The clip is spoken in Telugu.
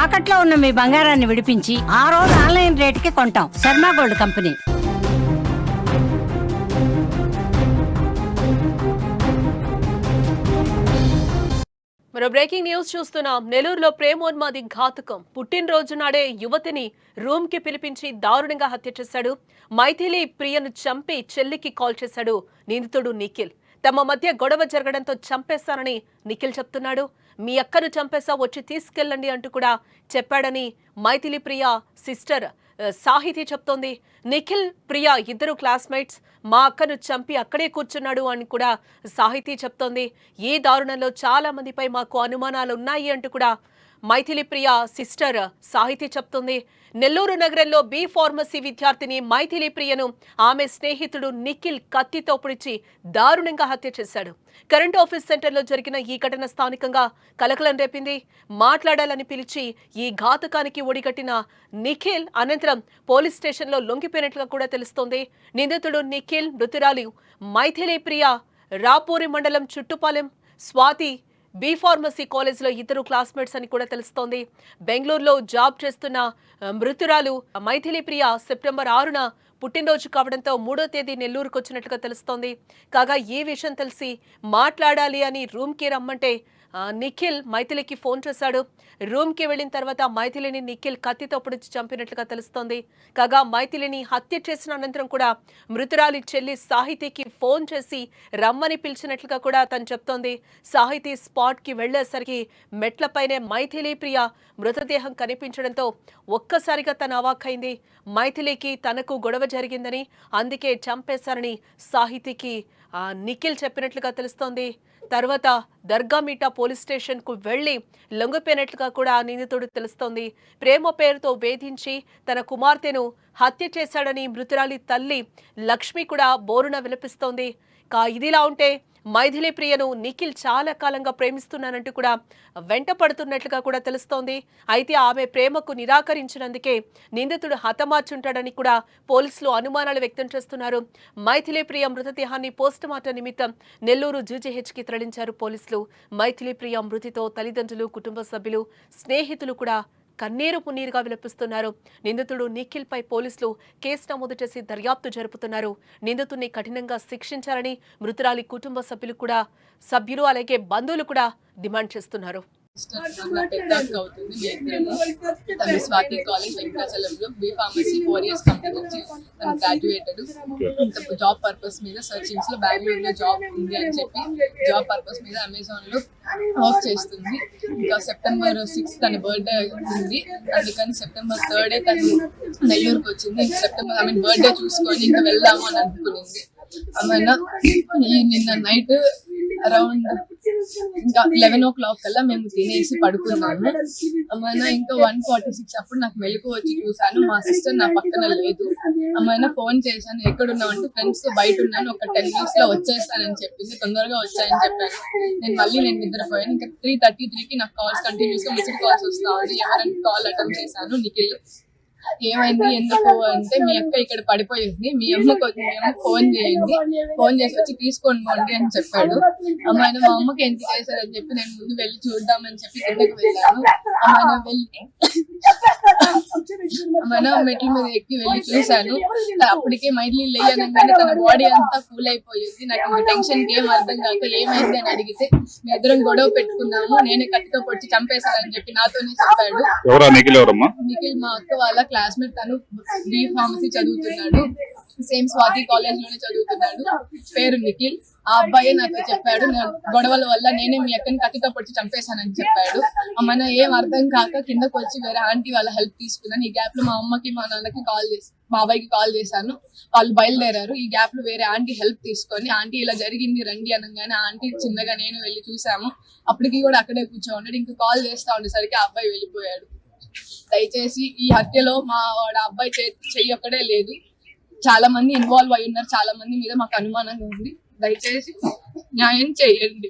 తాకట్లో ఉన్న మీ బంగారాన్ని విడిపించి ఆ రోజు ఆన్లైన్ రేటుకి కొంటాం. Sharma gold company. మరో బ్రేకింగ్ న్యూస్ చూస్తున్నాం. నెల్లూరులో ప్రేమోన్మాది ఘాతుకం. పుట్టినరోజు నాడే యువతిని రూమ్ కి పిలిపించి దారుణంగా హత్య చేశాడు. మైథిలి ప్రియను చంపి చెల్లికి కాల్ చేశాడు నిందితుడు నిఖిల్. తమ మధ్య గొడవ జరగడంతో చంపేస్తానని నిఖిల్ చెప్తున్నాడు. మీ అక్కను చంపేసా, వచ్చి తీసుకెళ్ళండి అంటూ కూడా చెప్పాడని మైథిలి ప్రియ సిస్టర్ సాహితి చెప్తోంది. నిఖిల్, ప్రియ ఇద్దరు క్లాస్మేట్స్. మా అక్కను చంపి అక్కడే కూర్చున్నాడు అని కూడా సాహితి చెప్తోంది. ఈ దారుణంలో చాలా మందిపై మాకు అనుమానాలు ఉన్నాయి అంటూ కూడా మైథిలి ప్రియ సిస్టర్ సాహితి చెప్తుంది. నెల్లూరు నగరంలో బి ఫార్మసీ విద్యార్థిని మైథిలి ప్రియను ఆమె స్నేహితుడు నిఖిల్ కత్తితో పొడిచి దారుణంగా హత్య చేశాడు. కరెంట్ ఆఫీస్ సెంటర్లో జరిగిన ఈ ఘటన స్థానికంగా కలకలం రేపింది. మాట్లాడాలని పిలిచి ఈ ఘాతుకానికి ఒడిగట్టిన నిఖిల్ అనంతరం పోలీస్ స్టేషన్లో లొంగిపోయినట్లుగా కూడా తెలుస్తోంది. నిందితుడు నిఖిల్, మృతురాలు మైథిలి ప్రియ రాపూరి మండలం చుట్టుపాలెం స్వాతి బి ఫార్మసీ కాలేజ్లో ఇద్దరు క్లాస్మేట్స్ అని కూడా తెలుస్తోంది. బెంగళూరులో జాబ్ చేస్తున్న మృతురాలు మైథిలి ప్రియ సెప్టెంబర్ 6న పుట్టినరోజు కావడంతో 3వ తేదీ నెల్లూరుకు వచ్చినట్లుగా తెలుస్తోంది. కాగా ఈ విషయం తెలిసి మాట్లాడాలి అని రూమ్కి రమ్మంటే నిఖిల్ మైథిలికి ఫోన్ చేశాడు. రూమ్కి వెళ్ళిన తర్వాత మైథిలిని నిఖిల్ కత్తితో పొడిచి చంపినట్లుగా తెలుస్తోంది. కాగా మైథిలిని హత్య చేసిన అనంతరం కూడా మృతురాలి చెల్లి సాహితికి ఫోన్ చేసి రమ్మని పిలిచినట్లుగా కూడా తను చెప్తోంది. సాహితి స్పాట్కి వెళ్లేసరికి మెట్లపైనే మైథిలి ప్రియ మృతదేహం కనిపించడంతో ఒక్కసారిగా తను అవాక్కైంది. మైథిలికి తనకు గొడవ జరిగిందని, అందుకే చంపేశారని సాహితికి నిఖిల్ చెప్పినట్లుగా తెలుస్తోంది. తర్వాత దర్గామీట పోలీస్ స్టేషన్ కు వెళ్లి లొంగిపోయినట్లుగా కూడా నిందితుడు తెలుస్తోంది. ప్రేమ పేరుతో వేధించి తన కుమార్తెను హత్య చేశాడని మృతురాలి తల్లి లక్ష్మి కూడా బోరున విలపిస్తోంది. ఇదిలా ఉంటే మైథిలి ప్రియను నిఖిల్ చాలా కాలంగా ప్రేమిస్తున్నానంటూ కూడా వెంట పడుతున్నట్లుగా కూడా తెలుస్తోంది. అయితే ఆమె ప్రేమకు నిరాకరించినందుకే నిందితుడు హతమార్చుంటాడని కూడా పోలీసులు అనుమానాలు వ్యక్తం చేస్తున్నారు. మైథిలి ప్రియ మృతదేహాన్ని పోస్టుమార్టం నిమిత్తం నెల్లూరు జీజీహెచ్కి తరలించారు పోలీసులు. మైథిలి ప్రియ మృతితో తల్లిదండ్రులు, కుటుంబ సభ్యులు, స్నేహితులు కూడా కన్నీరు పున్నీరుగా విలపిస్తున్నారు. నిందితుడు నిఖిల్ పై పోలీసులు కేసు నమోదు చేసి దర్యాప్తు జరుపుతున్నారు. నిందితుడిని కఠినంగా శిక్షించాలని మృతురాలి కుటుంబ సభ్యులు అలాగే బంధువులు కూడా డిమాండ్ చేస్తున్నారు. తను స్వాతి కాలేజ్ వెంకటాచలంలో బి ఫార్మసీ 4 years కంప్లీట్ వచ్చి తను గ్రాడ్యుయేటెడ్. జాబ్ పర్పస్ మీద సర్చింగ్స్ లో బెంగళూరులో జాబ్ ఉంది అని చెప్పి జాబ్ పర్పస్ మీద అమెజాన్ లో వర్క్ చేస్తుంది. ఇంకా సెప్టెంబర్ 6 తన బర్త్డే ఉంది, అందుకని సెప్టెంబర్ 3 తను నెల్లూరుకి వచ్చింది. సెప్టెంబర్ బర్త్డే చూసుకొని ఇంకా వెళ్దాము అని అనుకునింది. నిన్న నైట్ అరౌండ్ ఇంకా 11 o'clock కల్లా మేము తినేసి పడుకున్నాము. ఇంకా 1:46 అప్పుడు నాకు మెలకు వచ్చి చూసాను, మా సిస్టర్ నా పక్కన లేదు. ఫోన్ చేశాను, ఎక్కడున్నావు అంటే ఫ్రెండ్స్ తో బయట ఉన్నాను, ఒక 10 minutes లో వచ్చేస్తానని చెప్పింది. తొందరగా వచ్చాయని చెప్పాను. నేను నిద్రపోయాను. ఇంకా 3:33కి నాకు కాల్స్ కంటిన్యూస్ గా మిస్డ్ కాల్స్ వస్తా ఉంది. ఎవరైనా కాల్ అటెండ్ చేశాను. నిఖిల్ ఏమైంది ఎందుకు అంటే, మీ అక్క ఇక్కడ పడిపోయింది, మీ అమ్మకు ఫోన్ చేయండి, ఫోన్ చేసి వచ్చి తీసుకొని పోండి అని చెప్పాడు. మా అమ్మకి ఎంత చేశారని చెప్పి నేను ముందు వెళ్ళి చూద్దామని చెప్పి కిందకి వెళ్ళాను. మెట్ల మీద ఎక్కి వెళ్ళి చూశాను. అప్పటికే మైథిలి లేయనగానే తన బాడీ అంతా కూల్ అయిపోయింది. నాకు ఇంకా టెన్షన్ కి ఏం అర్థం కాక ఏమైంది అని అడిగితే, మీ ఇద్దరం గొడవ పెట్టుకున్నాము, నేనే కత్తితో పొడిచి చంపేశానని చెప్పి నాతోనే చెప్పాడు. నిఖిల్ మా అక్క వాళ్ళ క్లాస్మేట్, తను బి ఫార్మసీ చదువుతున్నాడు, సేమ్ స్వాతి కాలేజ్ లోనే చదువుతున్నాడు. పేరు నిఖిల్. ఆ అబ్బాయి నాకు చెప్పాడు, గొడవల వల్ల నేనే మీ అక్కని కత్తితో పొడిచి చంపేశానని చెప్పాడు. ఏం అర్థం కాక కిందకు వచ్చి వేరే ఆంటీ వాళ్ళ హెల్ప్ తీసుకున్నాను. ఈ గ్యాప్ లో మా అమ్మకి మా నాన్నకి కాల్ చేసి బాబాయ్కి కాల్ చేశాను. వాళ్ళు బయలుదేరారు. ఈ గ్యాప్ లో వేరే ఆంటీ హెల్ప్ తీసుకొని, ఆంటీ ఇలా జరిగింది రండి అనగానే ఆంటీ చిన్నగా నేను వెళ్ళి చూసాము. అప్పటికి కూడా అక్కడే కూర్చోన్నాడు. ఇంకా కాల్ చేస్తా ఉండేసరికి ఆ అబ్బాయి వెళ్ళిపోయాడు. దయచేసి ఈ హత్యలో మా వాడు అబ్బాయి చెయ్యి ఒక్కడే లేదు, చాలా మంది ఇన్వాల్వ్ అయి ఉన్నారు. చాలా మంది మీద మాకు అనుమానంగా ఉంది. దయచేసి న్యాయం చేయండి.